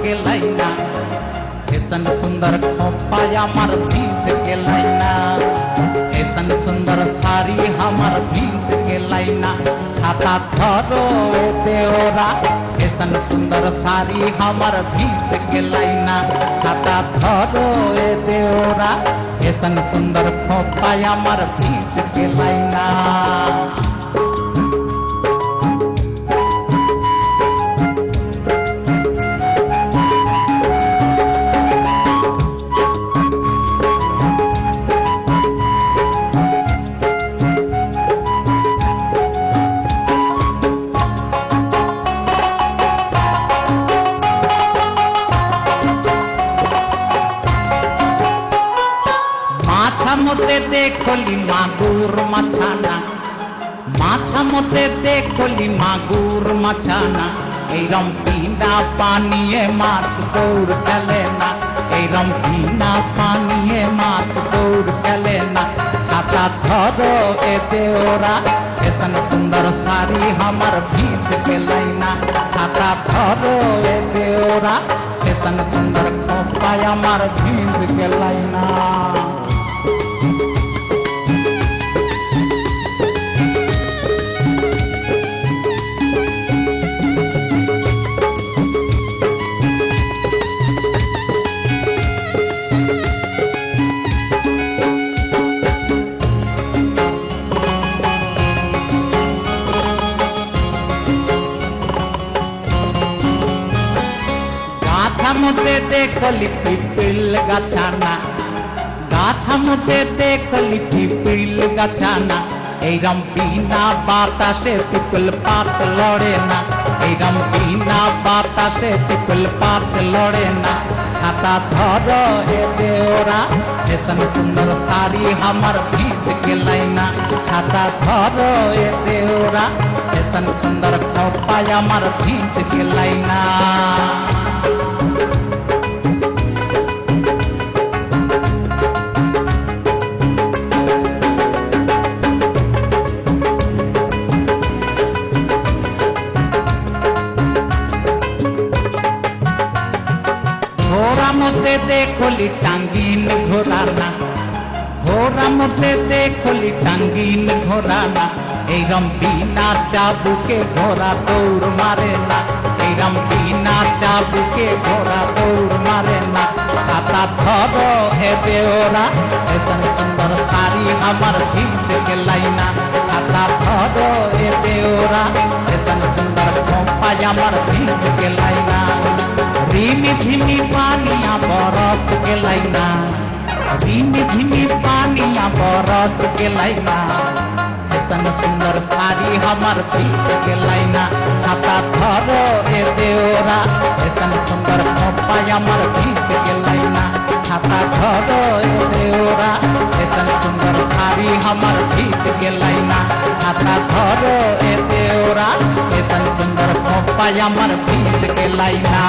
गेलाई ना ऐसन सुंदर खोपाय हमार भीज गेलाई ना ऐसन सुंदर साड़ी हमार भीज गेलाई ना छाता धरो ए देवरा ऐसन सुंदर साड़ी हमार भीज गेलाई ना छाता धरो ए देवरा ऐसन सुंदर खोपाय हमार भीज गेलाई ना মধ্যে দেখলি মাগুর মাছানা মাছা মধ্যে দেখলি মাগুর মাছানা এইরম বিনা পানিয়ে মাছ দৌড় খেলে না এইরম বিনা পানিয়ে মাছ দৌড় খেলে না ছাতা ধরো এ দেওরা ऐसन सुंदर साड़ी हमार भीज गेलाई ना छाता धरो ए देवरा ऐसन सुंदर खोपाय हमार भीज गेलाई ना মধ্যে দেখলি পিপিল গাছানা গাছা মধ্যে দেখলি পিপিল গাছানা এইরম বিনা বাতাসে পিপল পাত লড়ে না এইরম বিনা বাতাসে পিপল পাত লড়ে না ছাতা ধরো এ দেওরা ऐसन सुंदर साड़ी हमार भीज गेलाई ना छाता धरो ए देवरा ऐसन सुंदर खोपाय हमार भीज गेलाई ना মধ্যে দেখলি টাঙ্গিন ঘোরানা ঘোরা মধ্যে দেখলি টাঙ্গিন ঘোরানা এইরম বিনা চাবুকে ঘোরা দৌড় মারে না এইরম বিনা চাবুকে ঘোরা দৌড় মারে না ছাতা ধরো এ দেওরা ऐसन सुंदर साड़ी हमार भीज गेलाई ना छाता धरो ए देवरा ऐसन सुंदर खोपाय हमार भीज गेलाई ना रिमी झिमी पानिया बरस गेलाई ना रिमी झिमी पानिया बरस गेलाई ना ऐसन सुंदर साड़ी हमार भीज गेलाई ना छाता धरो ए देवरा ऐसन सुंदर खोपाय हमार भीज गेलाई ना छाता धरो ए देवरा ऐसन सुंदर साड़ी हमार भीज गेलाई ना छाता धरो ए देवरा ऐसन सुंदर खोपाय हमार भीज गेलाई ना।